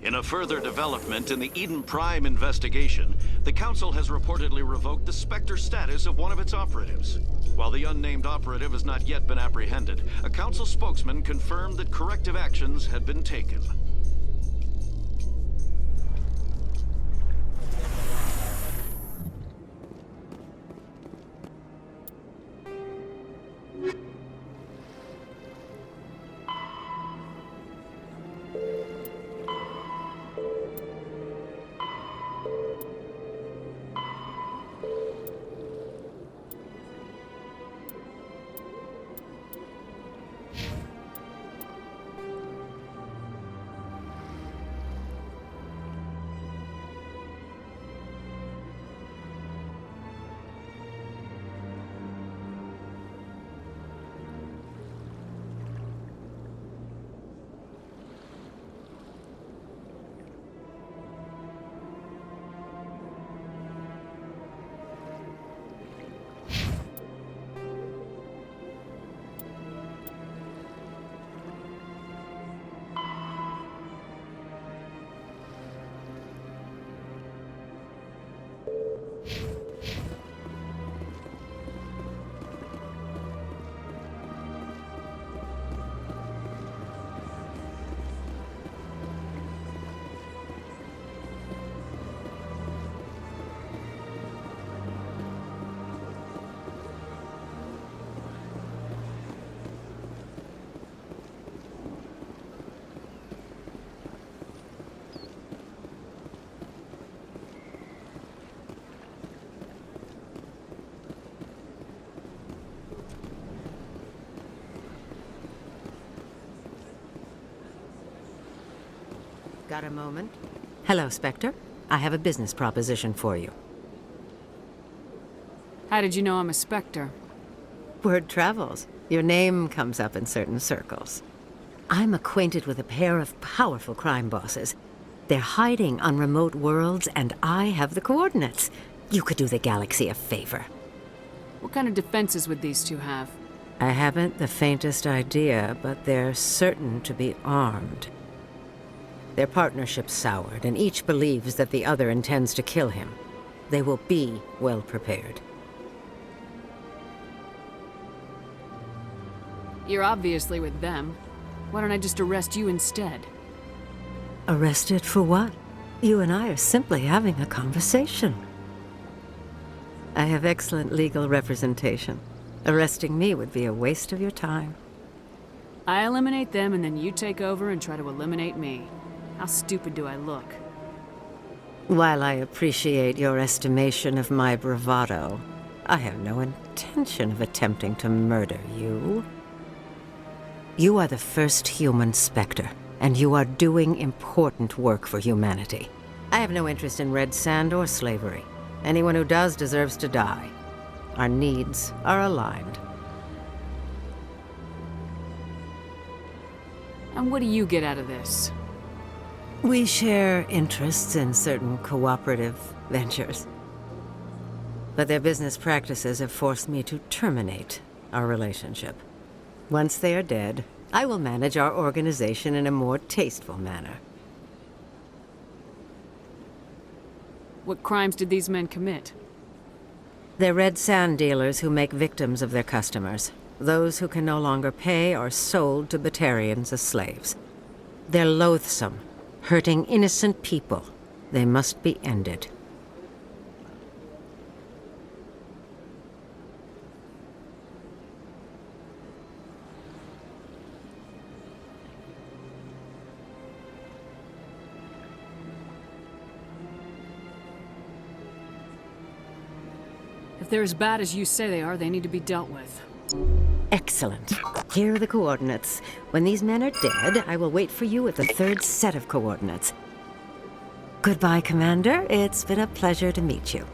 In a further development in the Eden Prime investigation, the Council has reportedly revoked the Spectre status of one of its operatives. While the unnamed operative has not yet been apprehended, a Council spokesman confirmed that corrective actions had been taken. Got a moment? Hello, Spectre. I have a business proposition for you. How did you know I'm a Spectre? Word travels. Your name comes up in certain circles. I'm acquainted with a pair of powerful crime bosses. They're hiding on remote worlds, and I have the coordinates. You could do the galaxy a favor. What kind of defenses would these two have? I haven't the faintest idea, but they're certain to be armed. Their partnership's soured, and each believes that the other intends to kill him. They will be well prepared. You're obviously with them. Why don't I just arrest you instead? Arrested for what? You and I are simply having a conversation. I have excellent legal representation. Arresting me would be a waste of your time. I eliminate them and then you take over and try to eliminate me. How stupid do I look? While I appreciate your estimation of my bravado, I have no intention of attempting to murder you. You are the first human Spectre, and you are doing important work for humanity. I have no interest in red sand or slavery. Anyone who does deserves to die. Our needs are aligned. And what do you get out of this? We share interests in certain cooperative ventures. But their business practices have forced me to terminate our relationship. Once they are dead, I will manage our organization in a more tasteful manner. What crimes did these men commit? They're red sand dealers who make victims of their customers. Those who can no longer pay are sold to Batarians as slaves. They're loathsome, hurting innocent people. They must be ended. If they're as bad as you say they are, they need to be dealt with. Excellent. Here are the coordinates. When these men are dead, I will wait for you at the third set of coordinates. Goodbye, Commander. It's been a pleasure to meet you.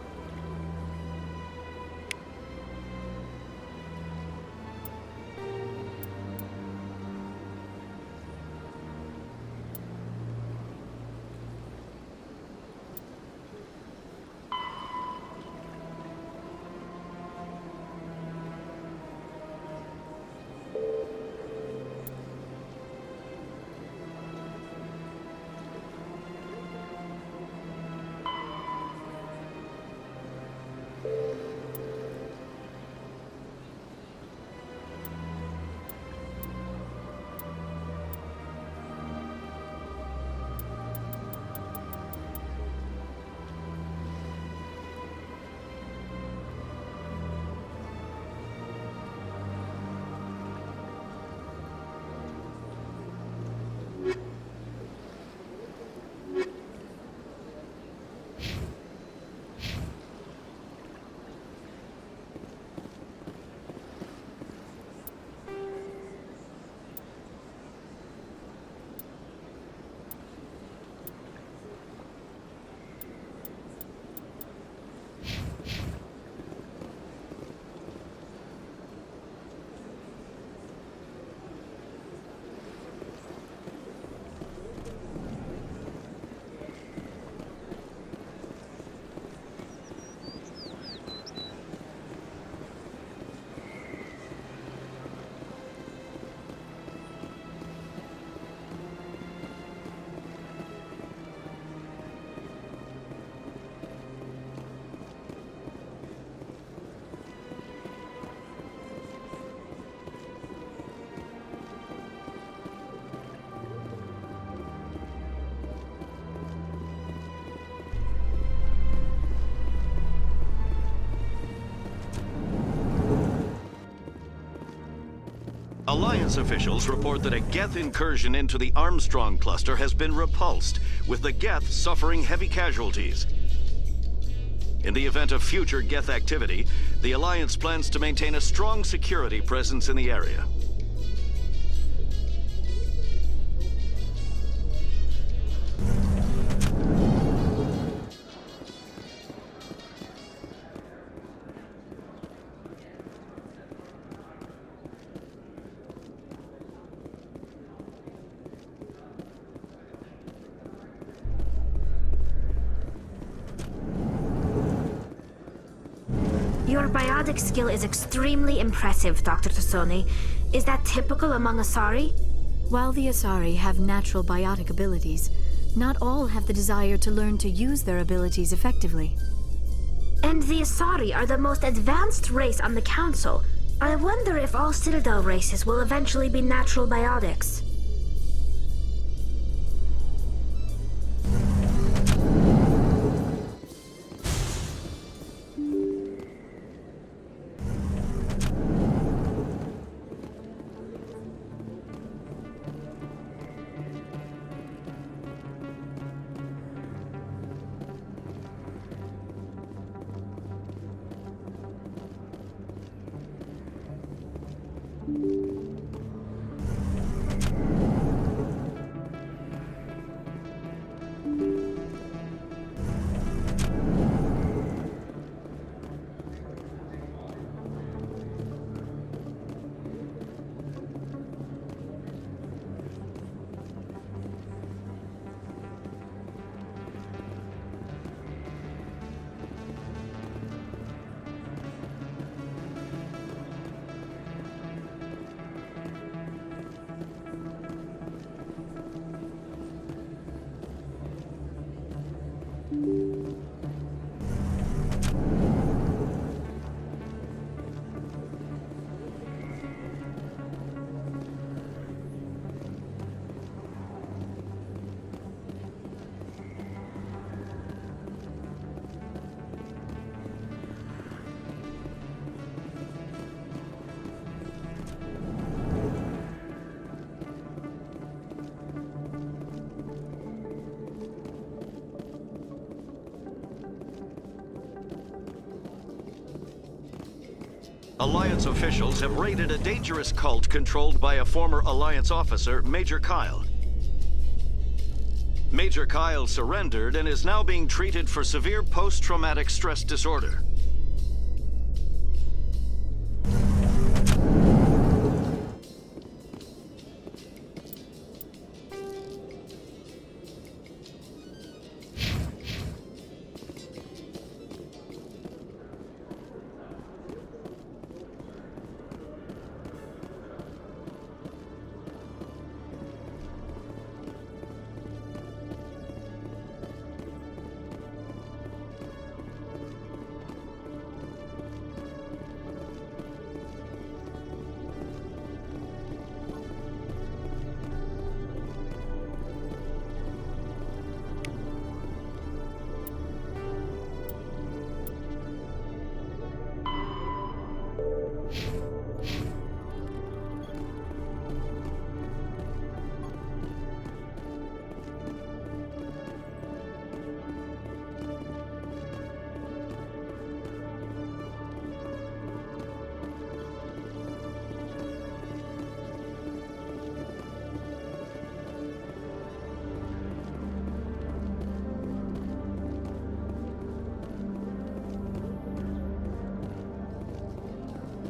Alliance officials report that a Geth incursion into the Armstrong cluster has been repulsed, with the Geth suffering heavy casualties. In the event of future Geth activity, the Alliance plans to maintain a strong security presence in the area. Your biotic skill is extremely impressive, Dr. Tassoni. Is that typical among Asari? While the Asari have natural biotic abilities, not all have the desire to learn to use their abilities effectively. And the Asari are the most advanced race on the Council. I wonder if all Citadel races will eventually be natural biotics. Alliance officials have raided a dangerous cult controlled by a former Alliance officer, Major Kyle. Major Kyle surrendered and is now being treated for severe post-traumatic stress disorder.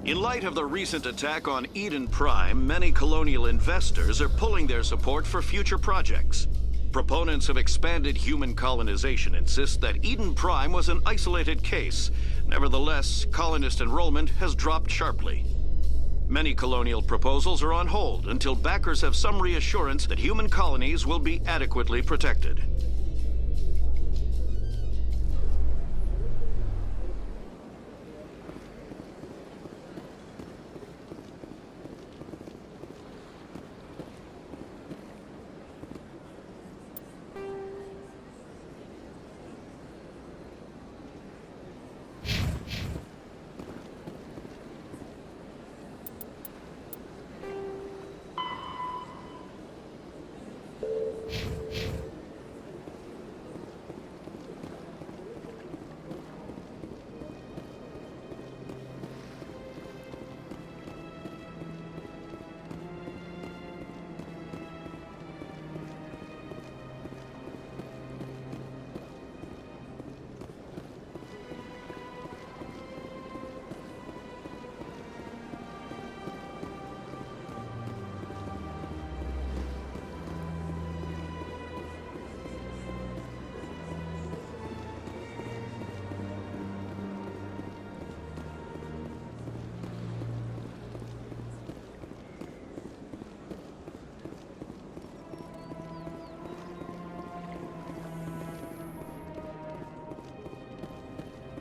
In light of the recent attack on Eden Prime, many colonial investors are pulling their support for future projects. Proponents of expanded human colonization insist that Eden Prime was an isolated case. Nevertheless, colonist enrollment has dropped sharply. Many colonial proposals are on hold until backers have some reassurance that human colonies will be adequately protected.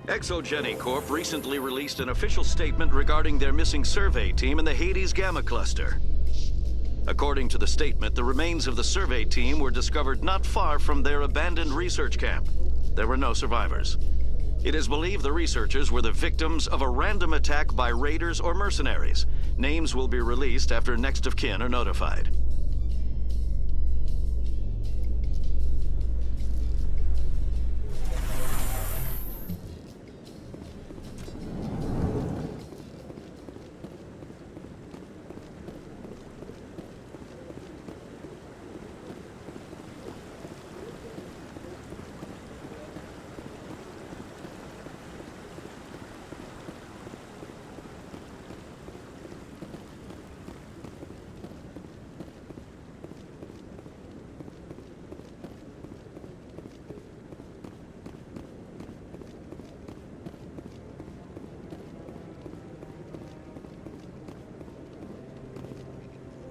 Exogeny Corp recently released an official statement regarding their missing survey team in the Hades Gamma Cluster. According to the statement, the remains of the survey team were discovered not far from their abandoned research camp. There were no survivors. It is believed the researchers were the victims of a random attack by raiders or mercenaries. Names will be released after next of kin are notified.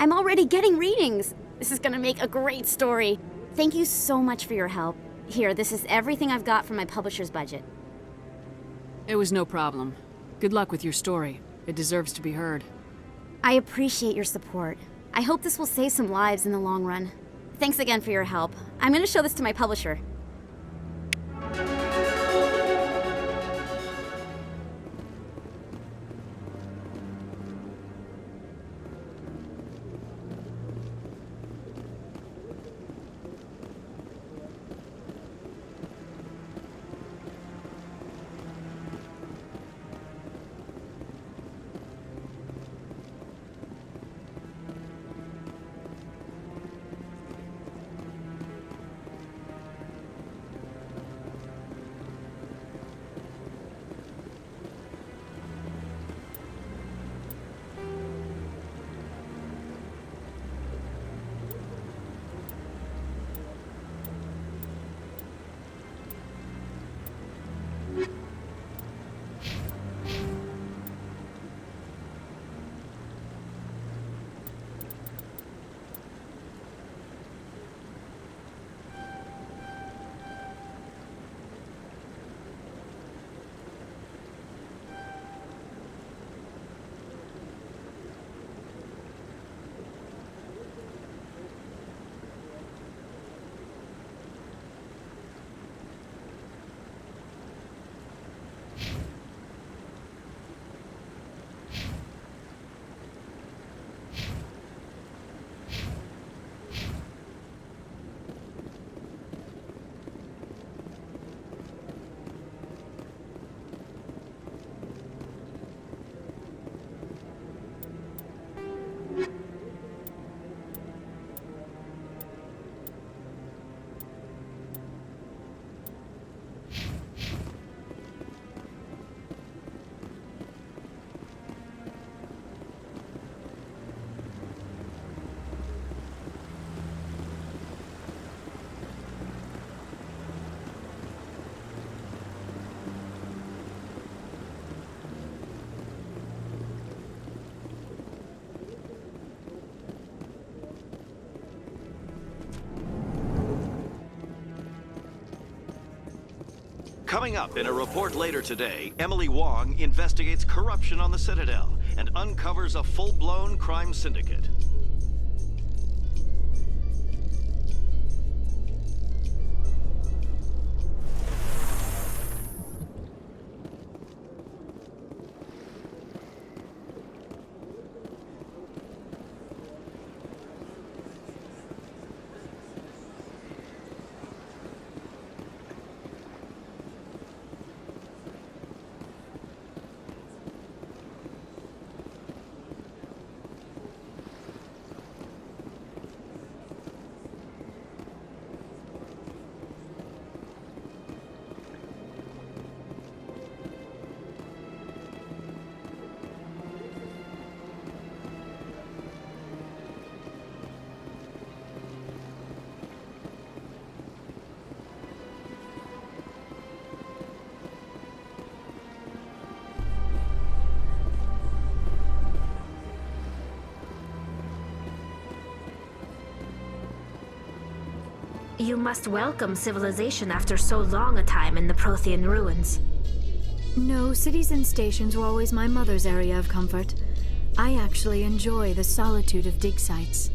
I'm already getting readings. This is gonna make a great story. Thank you so much for your help. Here, this is everything I've got from my publisher's budget. It was no problem. Good luck with your story. It deserves to be heard. I appreciate your support. I hope this will save some lives in the long run. Thanks again for your help. I'm gonna show this to my publisher. Coming up in a report later today, Emily Wong investigates corruption on the Citadel and uncovers a full-blown crime syndicate. You must welcome civilization after so long a time in the Prothean ruins. No, cities and stations were always my mother's area of comfort. I actually enjoy the solitude of dig sites.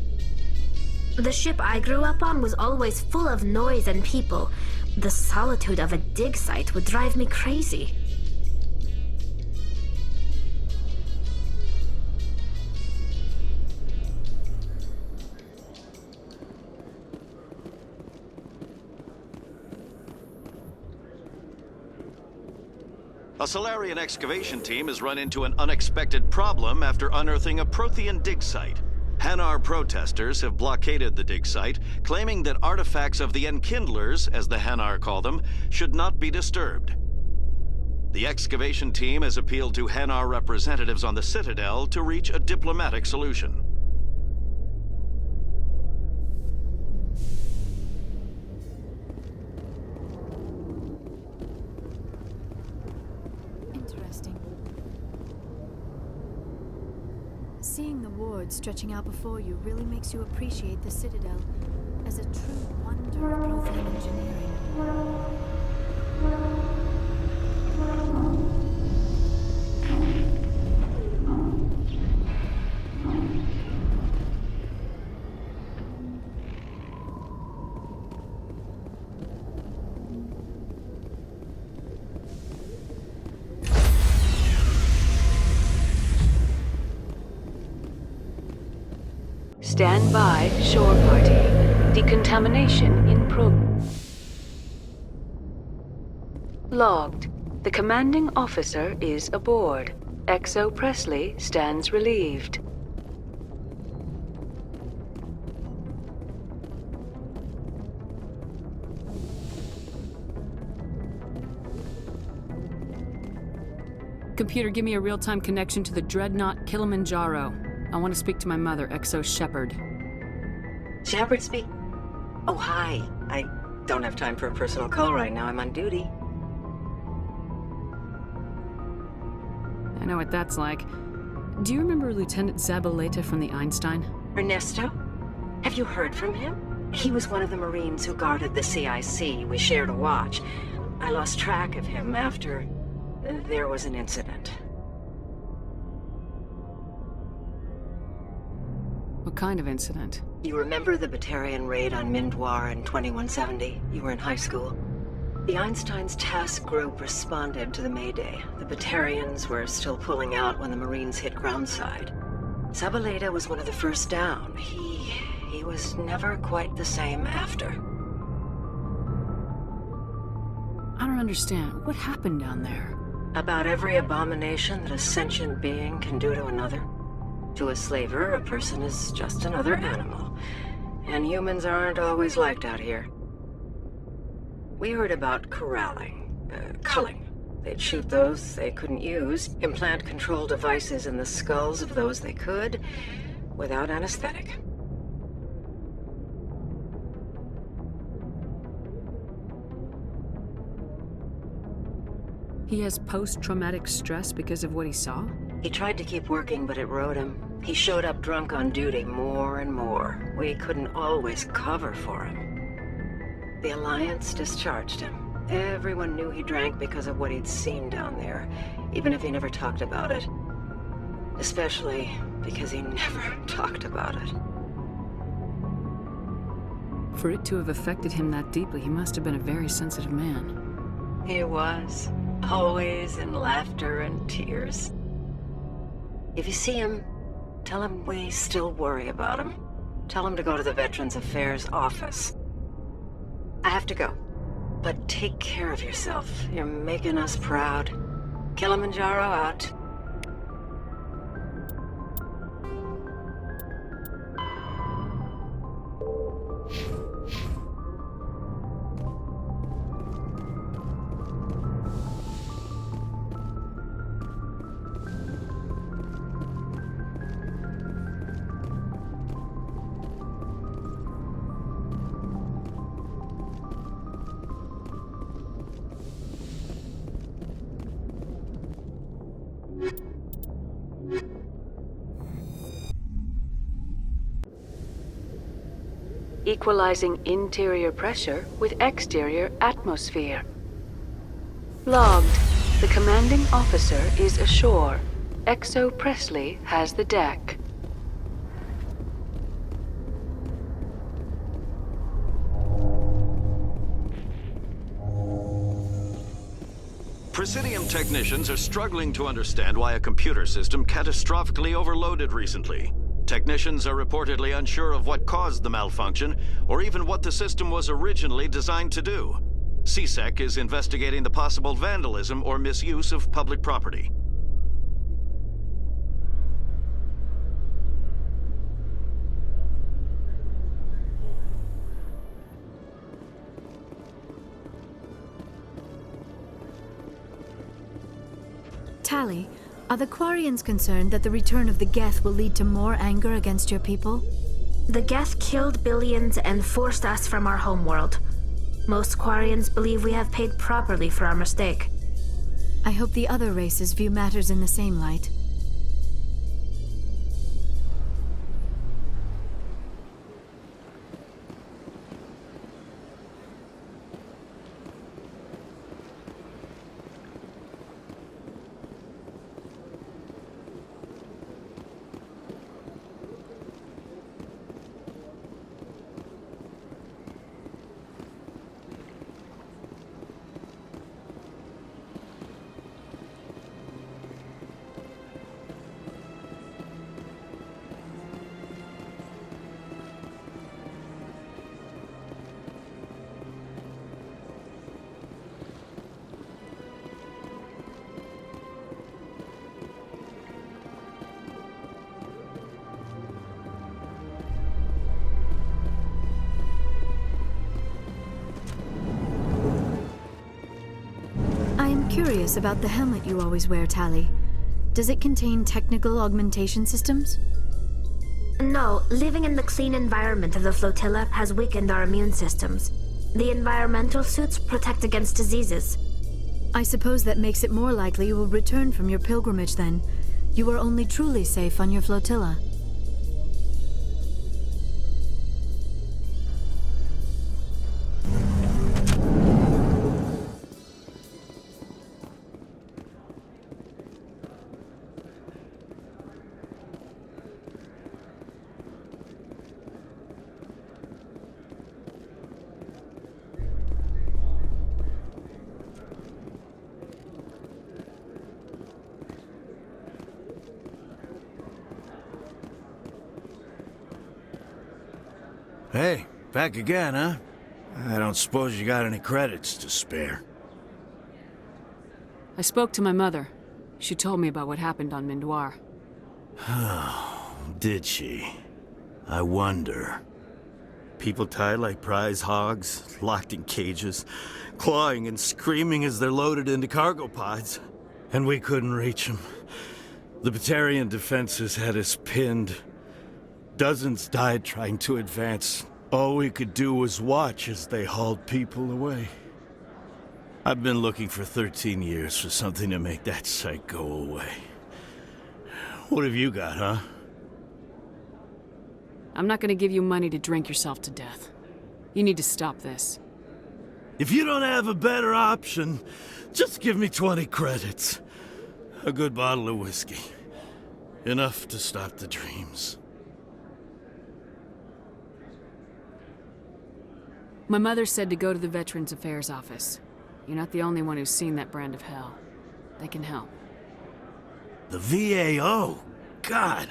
The ship I grew up on was always full of noise and people. The solitude of a dig site would drive me crazy. A Solarian excavation team has run into an unexpected problem after unearthing a Prothean dig site. Hanar protesters have blockaded the dig site, claiming that artifacts of the Enkindlers, as the Hanar call them, should not be disturbed. The excavation team has appealed to Hanar representatives on the Citadel to reach a diplomatic solution. Interesting. Seeing the wards stretching out before you really makes you appreciate the Citadel as a true wonder of Prothean engineering. Stand by, shore party. Decontamination in Logged. The commanding officer is aboard. XO Presley stands relieved. Computer, give me a real-time connection to the Dreadnought Kilimanjaro. I want to speak to my mother, XO Shepard. Shepard speak? Oh, hi. I don't have time for a personal call right now. I'm on duty. I know what that's like. Do you remember Lieutenant Zabaleta from the Einstein? Ernesto? Have you heard from him? He was one of the Marines who guarded the CIC. We shared a watch. I lost track of him after there was an incident. What kind of incident? You remember the Batarian raid on Mindwar in 2170? You were in high school. The Einstein's task group responded to the Mayday. The Batarians were still pulling out when the Marines hit groundside. Zabaleta was one of the first down. He was never quite the same after. I don't understand. What happened down there? About every abomination that a sentient being can do to another. To a slaver, a person is just another animal. And humans aren't always liked out here. We heard about culling. They'd shoot those they couldn't use, implant control devices in the skulls of those they could, without anesthetic. He has post-traumatic stress because of what he saw? He tried to keep working, but it rode him. He showed up drunk on duty more and more. We couldn't always cover for him. The Alliance discharged him. Everyone knew he drank because of what he'd seen down there, even if he never talked about it. Especially because he never talked about it. For it to have affected him that deeply, he must have been a very sensitive man. He was. Always in laughter and tears. If you see him, tell him we still worry about him. Tell him to go to the Veterans Affairs office. I have to go. But take care of yourself. You're making us proud. Kilimanjaro out. Equalizing interior pressure with exterior atmosphere. Logged. The commanding officer is ashore. Exo Presley has the deck. Presidium technicians are struggling to understand why a computer system catastrophically overloaded recently. Technicians are reportedly unsure of what caused the malfunction, or even what the system was originally designed to do. CSEC is investigating the possible vandalism or misuse of public property. Tally, are the Quarians concerned that the return of the Geth will lead to more anger against your people? The Geth killed billions and forced us from our homeworld. Most Quarians believe we have paid properly for our mistake. I hope the other races view matters in the same light. I am curious about the helmet you always wear, Tally. Does it contain technical augmentation systems? No, living in the clean environment of the flotilla has weakened our immune systems. The environmental suits protect against diseases. I suppose that makes it more likely you will return from your pilgrimage then. You are only truly safe on your flotilla. Hey, back again, huh? I don't suppose you got any credits to spare. I spoke to my mother. She told me about what happened on Mindoir. Did she? I wonder. People tied like prize hogs, locked in cages, clawing and screaming as they're loaded into cargo pods. And we couldn't reach them. The Batarian defenses had us pinned. Dozens died trying to advance. All we could do was watch as they hauled people away. I've been looking for 13 years for something to make that sight go away. What have you got, huh? I'm not gonna give you money to drink yourself to death. You need to stop this. If you don't have a better option, just give me 20 credits. A good bottle of whiskey. Enough to stop the dreams. My mother said to go to the Veterans Affairs office. You're not the only one who's seen that brand of hell. They can help. The VAO? God.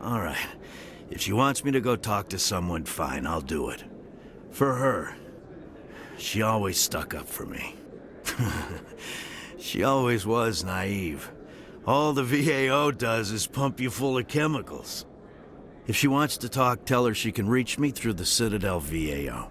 All right. If she wants me to go talk to someone, fine, I'll do it. For her. She always stuck up for me. She always was naive. All the VAO does is pump you full of chemicals. If she wants to talk, tell her she can reach me through the Citadel VAO.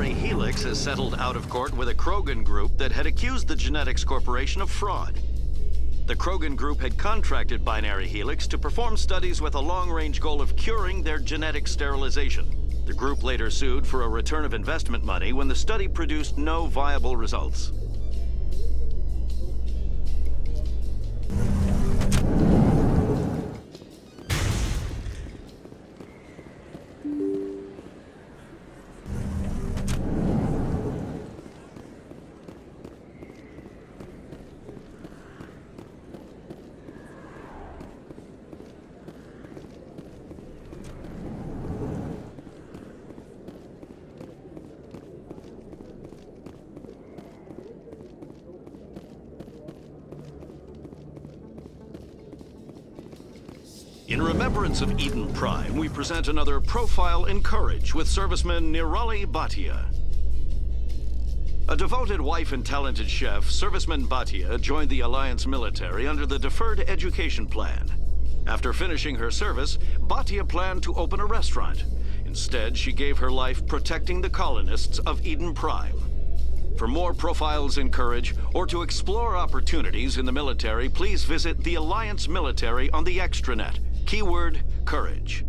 Binary Helix has settled out of court with a Krogan group that had accused the Genetics Corporation of fraud. The Krogan group had contracted Binary Helix to perform studies with a long-range goal of curing their genetic sterilization. The group later sued for a return of investment money when the study produced no viable results. In remembrance of Eden Prime, we present another Profile in Courage with serviceman Nirali Bhatia. A devoted wife and talented chef, serviceman Bhatia joined the Alliance military under the Deferred Education Plan. After finishing her service, Bhatia planned to open a restaurant. Instead, she gave her life protecting the colonists of Eden Prime. For more Profiles in Courage, or to explore opportunities in the military, please visit the Alliance military on the extranet. Keyword, Courage.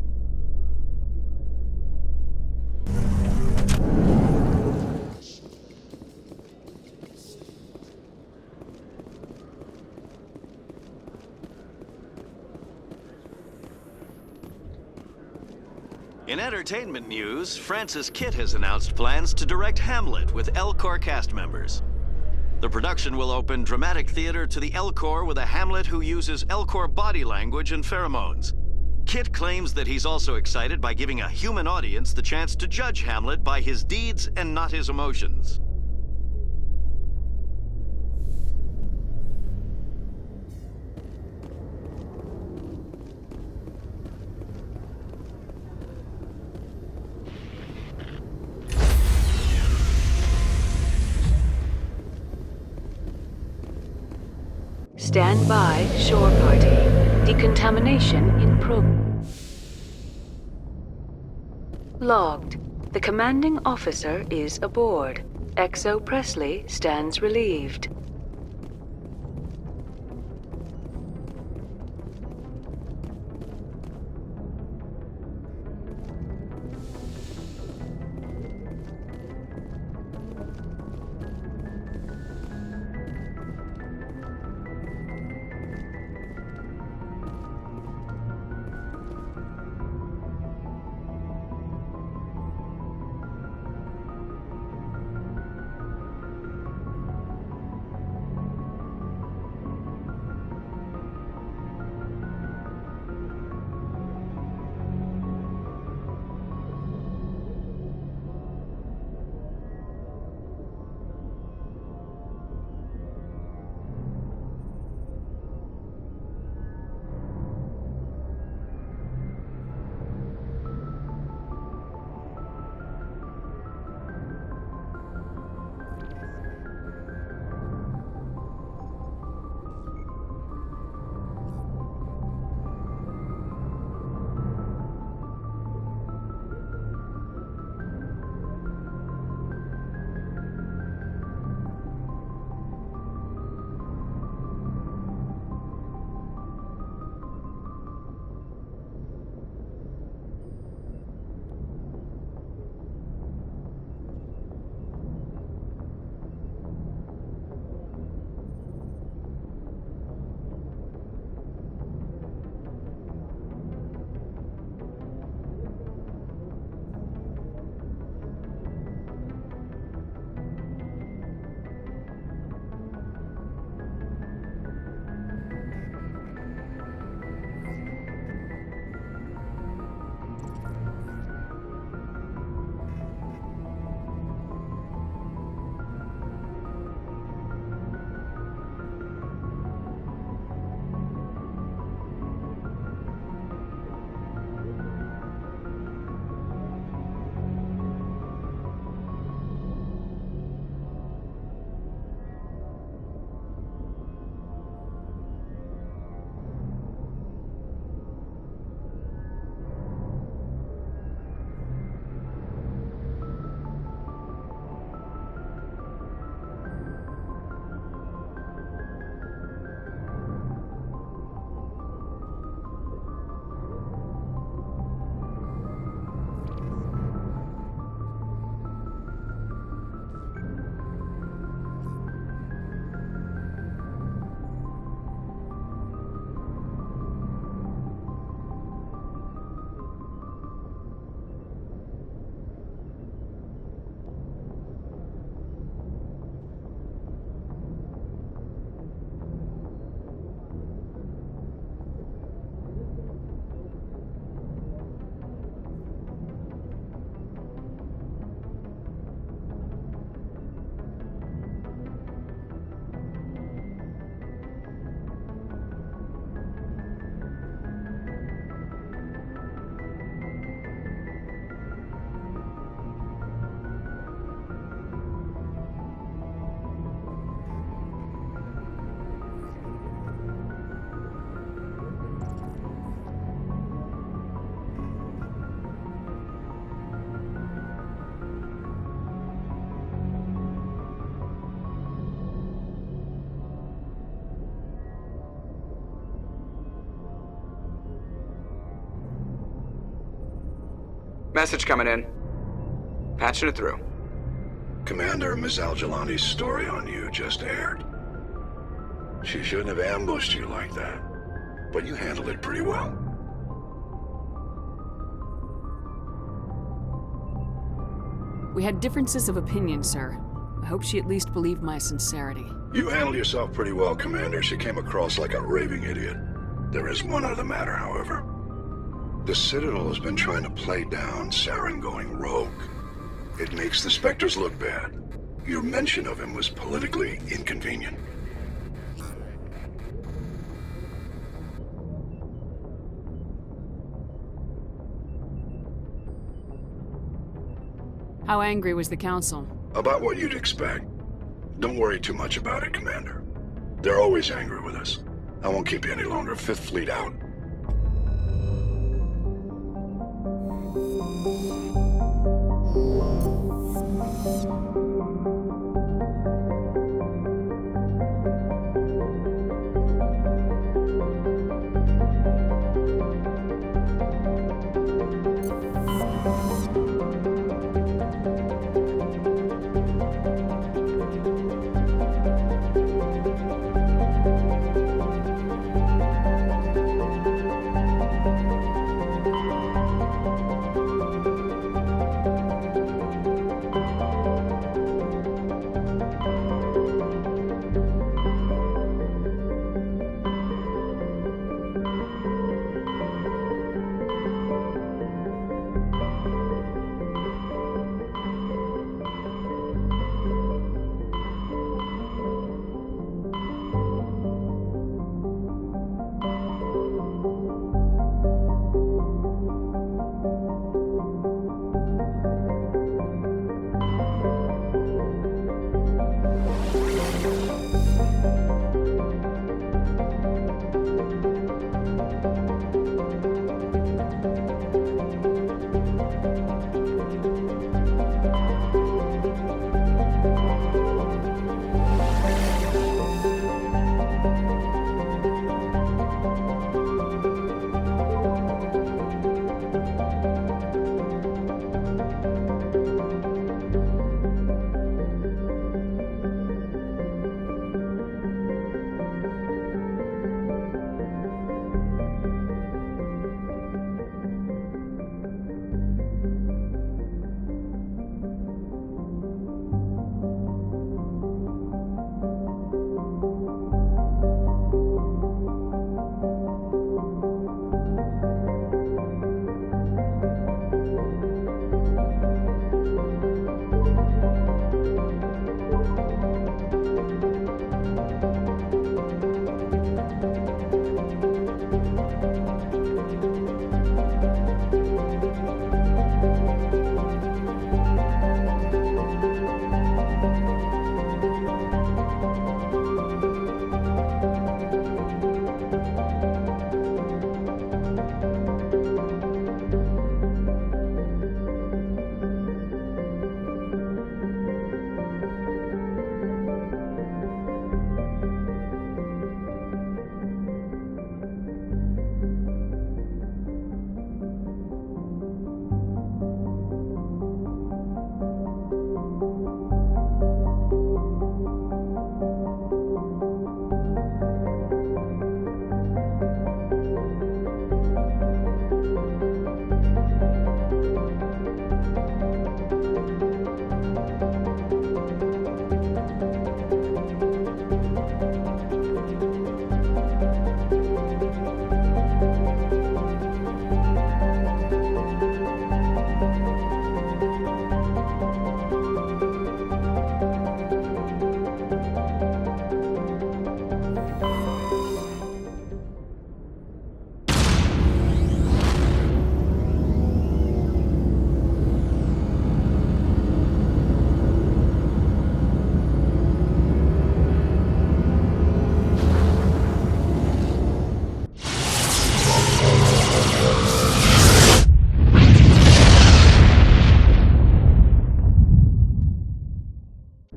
In entertainment news, Francis Kitt has announced plans to direct Hamlet with El Corps cast members. The production will open dramatic theater to the El Corps with a Hamlet who uses El Corps body language and pheromones. Kitt claims that he's also excited by giving a human audience the chance to judge Hamlet by his deeds and not his emotions. Stand by, shore party. Decontamination in Logged. The commanding officer is aboard. XO Presley stands relieved. Message coming in. Patching it through. Commander, Ms. Al-Jalani's story on you just aired. She shouldn't have ambushed you like that, but you handled it pretty well. We had differences of opinion, sir. I hope she at least believed my sincerity. You handled yourself pretty well, Commander. She came across like a raving idiot. There is one other matter, however. The Citadel has been trying to play down Saren going rogue. It makes the Spectres look bad. Your mention of him was politically inconvenient. How angry was the Council? About what you'd expect. Don't worry too much about it, Commander. They're always angry with us. I won't keep you any longer. Fifth Fleet out.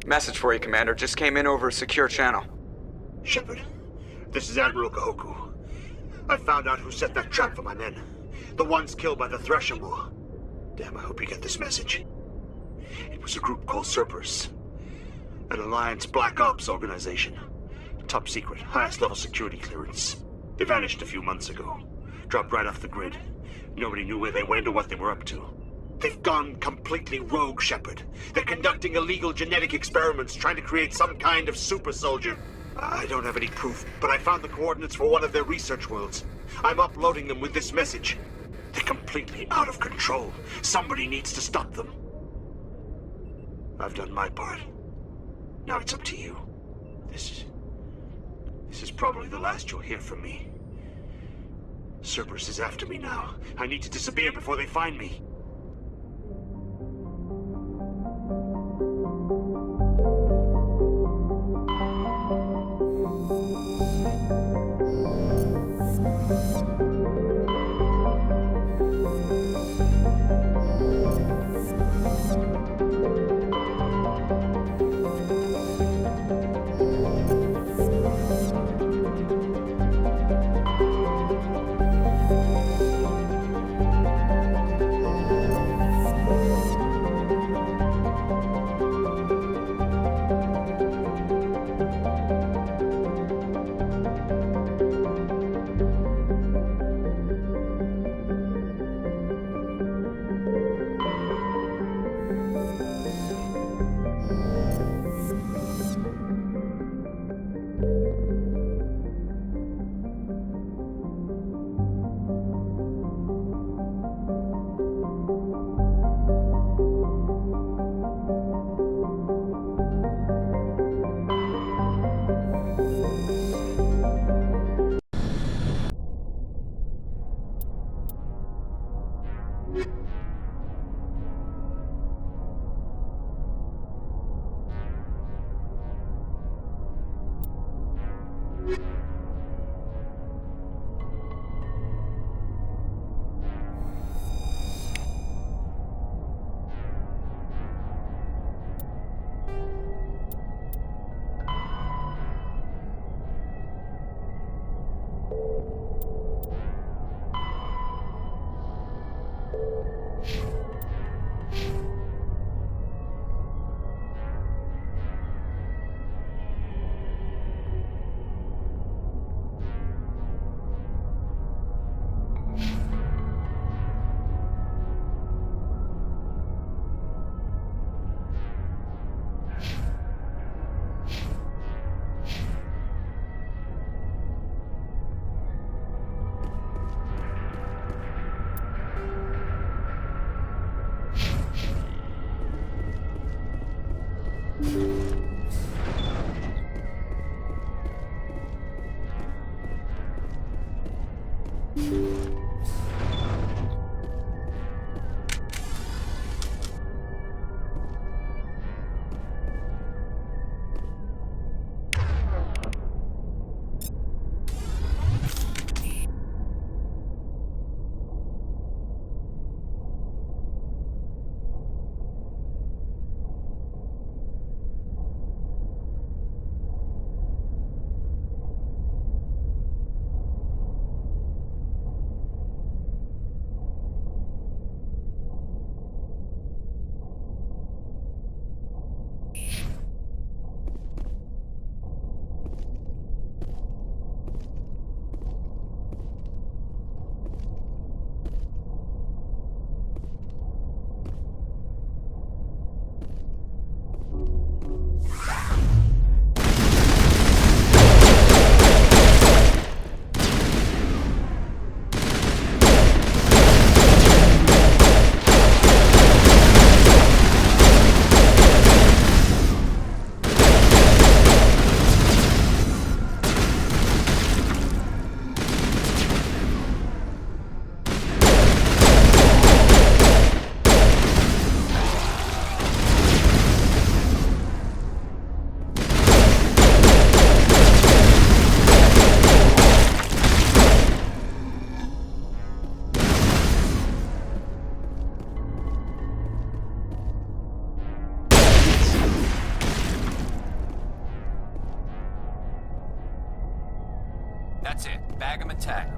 Message for you, Commander. Just came in over a secure channel. Shepard, this is Admiral Kahoku. I found out who set that trap for my men. The ones killed by the Thresher War. Damn, I hope you get this message. It was a group called Cerberus. An Alliance Black Ops organization. Top secret, highest level security clearance. They vanished a few months ago. Dropped right off the grid. Nobody knew where they went or what they were up to. They've gone completely rogue, Shepard. They're conducting illegal genetic experiments, trying to create some kind of super soldier. I don't have any proof, but I found the coordinates for one of their research worlds. I'm uploading them with this message. They're completely out of control. Somebody needs to stop them. I've done my part. Now it's up to you. This is probably the last you'll hear from me. Cerberus is after me now. I need to disappear before they find me. That's it. Bag 'em and tag 'em.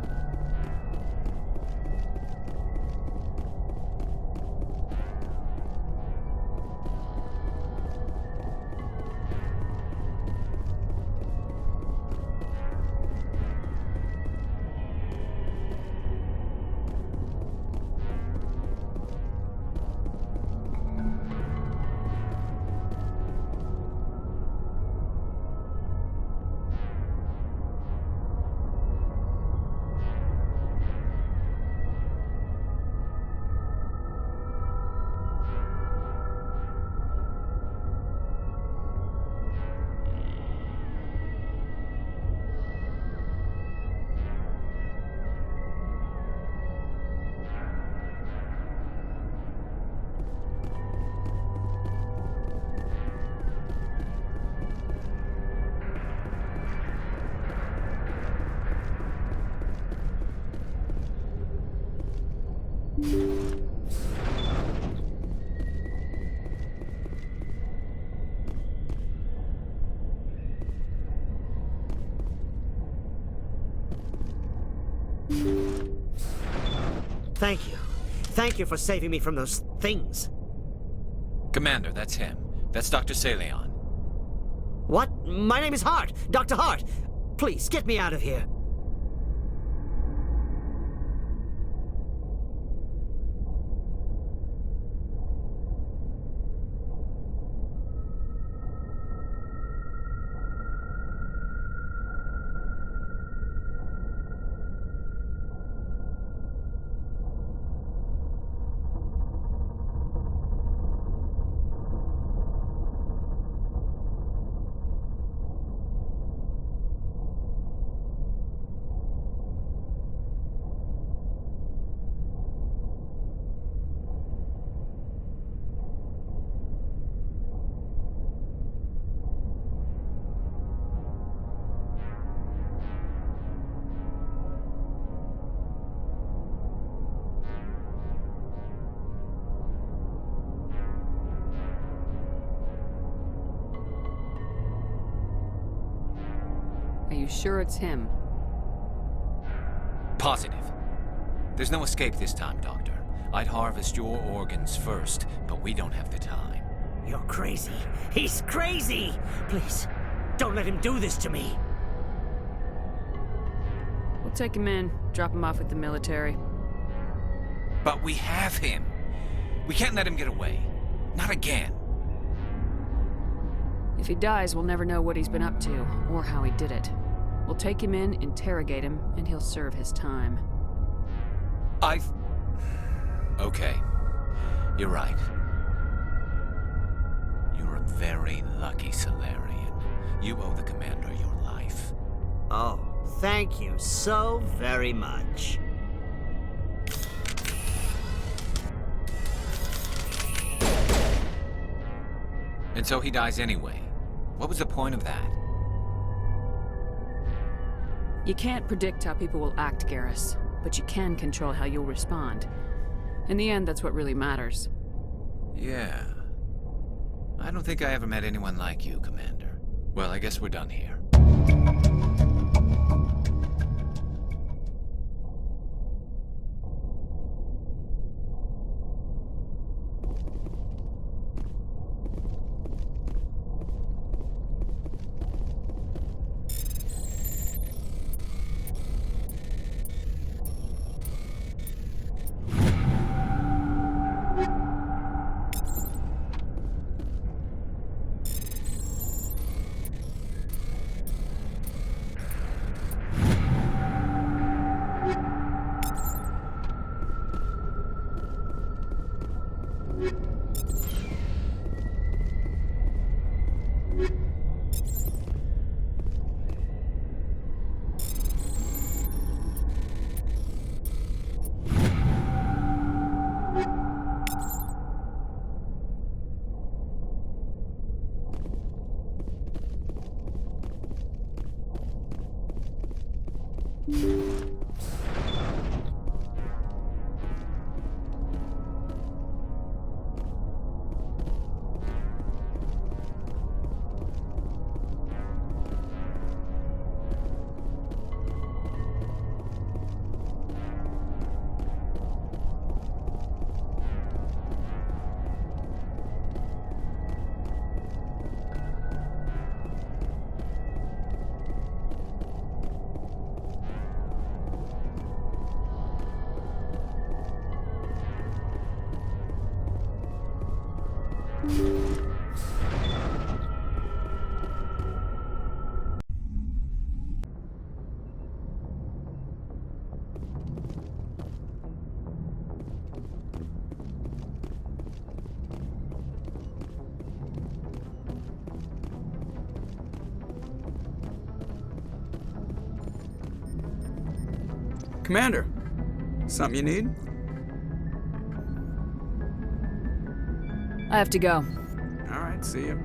Thank you. Thank you for saving me from those things. Commander, that's him. That's Dr. Saleon. What? My name is Hart. Dr. Hart. Please, get me out of here. Are you sure it's him? Positive. There's no escape this time, Doctor. I'd harvest your organs first, but we don't have the time. You're crazy. He's crazy! Please, don't let him do this to me. We'll take him in, drop him off with the military. But we have him. We can't let him get away. Not again. If he dies, we'll never know what he's been up to, or how he did it. We'll take him in, interrogate him, and he'll serve his time. Okay. You're right. You're a very lucky Solarian. You owe the Commander your life. Oh, thank you so very much. And so he dies anyway. What was the point of that? You can't predict how people will act, Garrus, but you can control how you'll respond. In the end, that's what really matters. Yeah. I don't think I ever met anyone like you, Commander. Well, I guess we're done here. Commander, something you need? I have to go. All right, see you.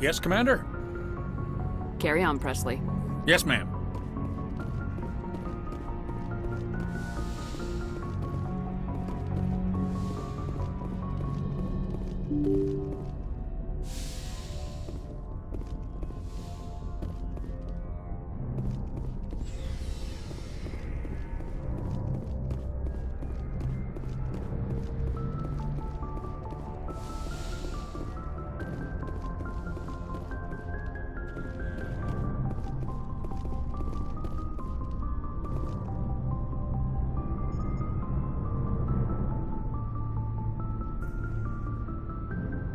Yes, Commander? Carry on, Presley. Yes, ma'am.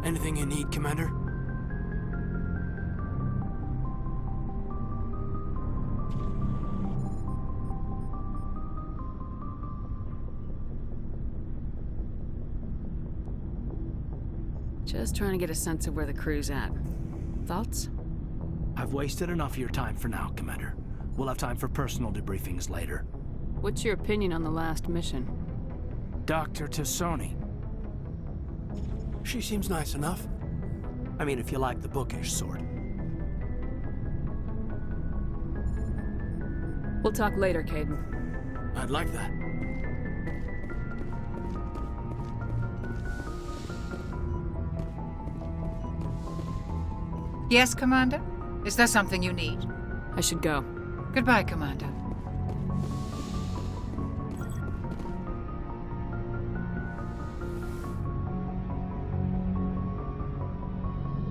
Anything you need, Commander? Just trying to get a sense of where the crew's at. Thoughts? I've wasted enough of your time for now, Commander. We'll have time for personal debriefings later. What's your opinion on the last mission? Dr. Tassoni. She seems nice enough. I mean, if you like the bookish sort. We'll talk later, Caden. I'd like that. Yes, Commander? Is there something you need? I should go. Goodbye, Commander.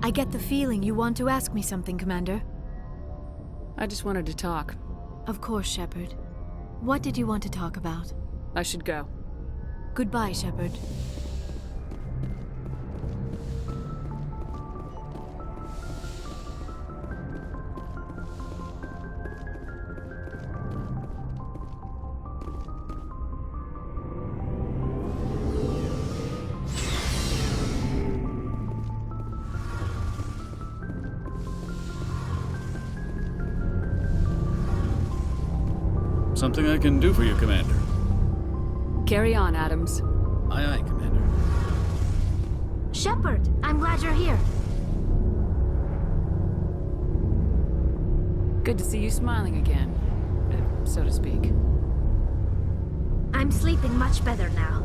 I get the feeling you want to ask me something, Commander. I just wanted to talk. Of course, Shepard. What did you want to talk about? I should go. Goodbye, Shepard. Something I can do for you, Commander. Carry on, Adams. Aye, aye, Commander. Shepard, I'm glad you're here. Good to see you smiling again, so to speak. I'm sleeping much better now.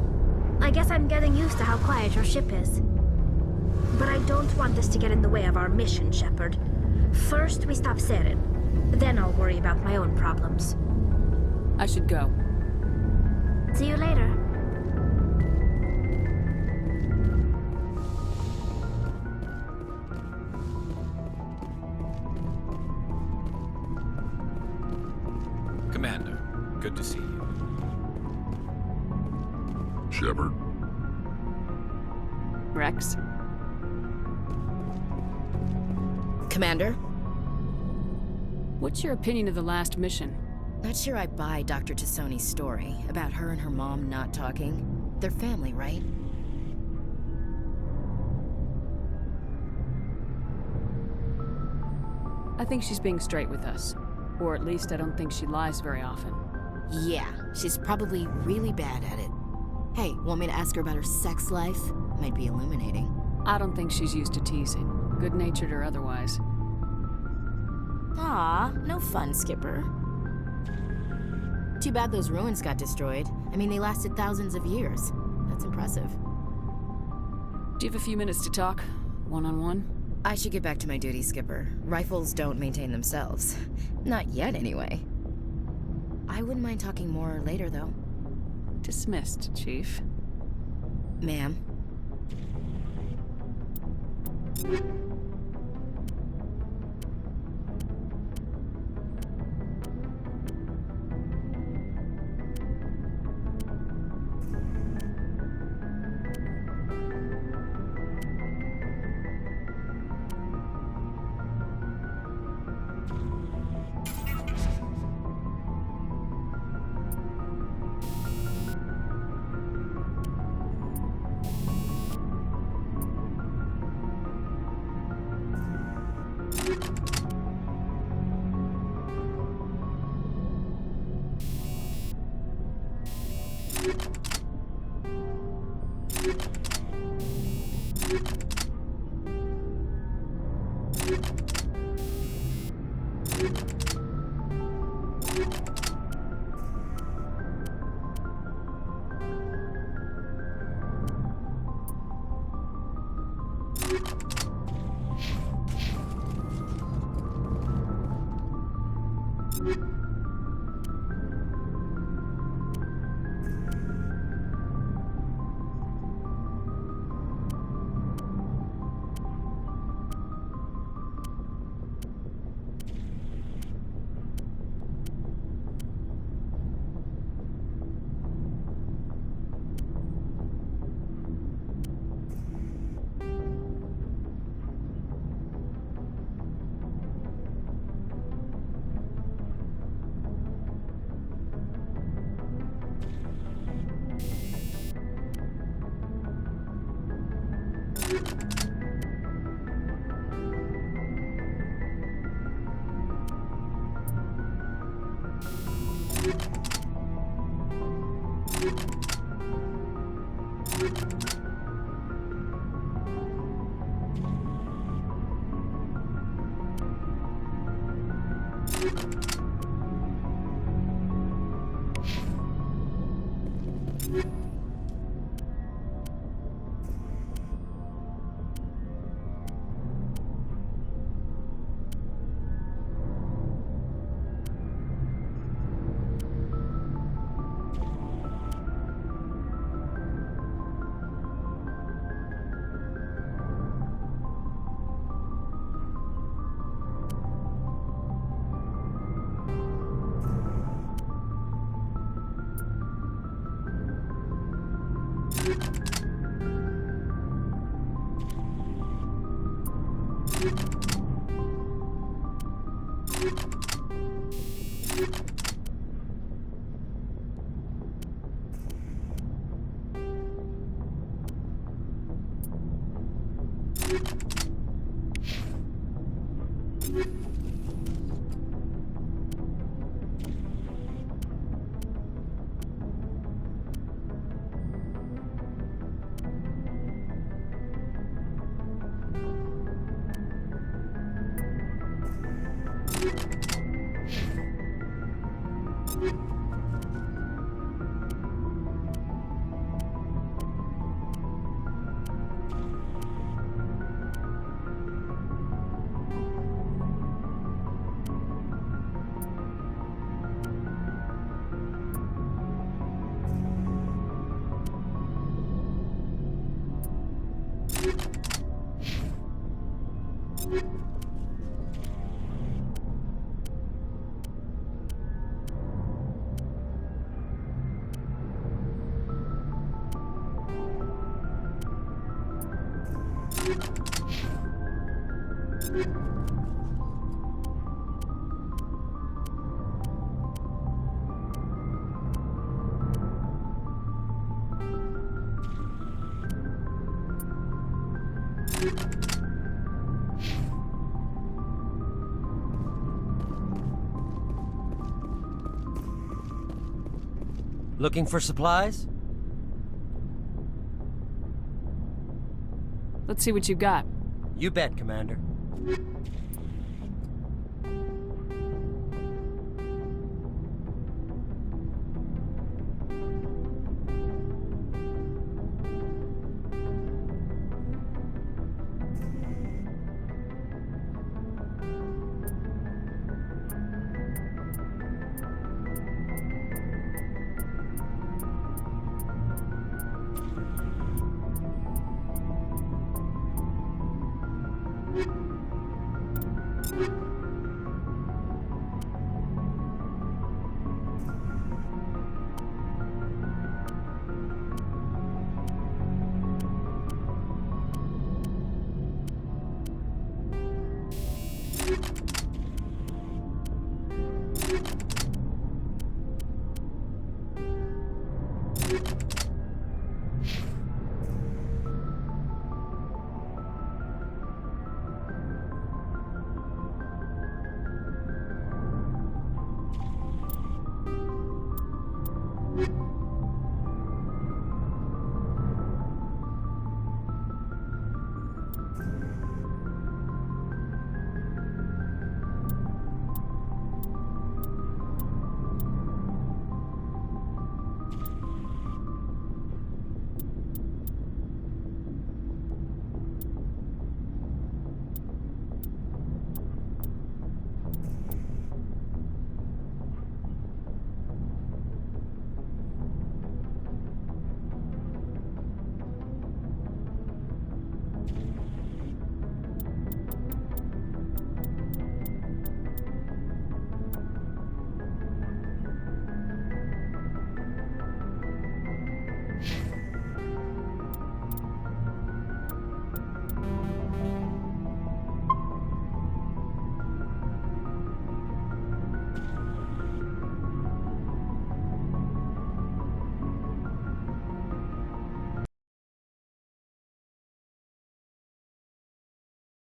I guess I'm getting used to how quiet your ship is. But I don't want this to get in the way of our mission, Shepard. First, we stop Saren. Then I'll worry about my own problems. I should go. See you later. Commander, good to see you. Shepard. Rex? Commander? What's your opinion of the last mission? Not sure I buy Dr. Tassoni's story about her and her mom not talking. They're family, right? I think she's being straight with us. Or at least I don't think she lies very often. Yeah, she's probably really bad at it. Hey, want me to ask her about her sex life? Might be illuminating. I don't think she's used to teasing, good-natured or otherwise. Aw, no fun, Skipper. Too bad those ruins got destroyed. I mean, they lasted thousands of years. That's impressive. Do you have a few minutes to talk? One-on-one? I should get back to my duty, Skipper. Rifles don't maintain themselves. Not yet, anyway. I wouldn't mind talking more later, though. Dismissed, Chief. Ma'am. Looking for supplies? Let's see what you got. You bet, Commander.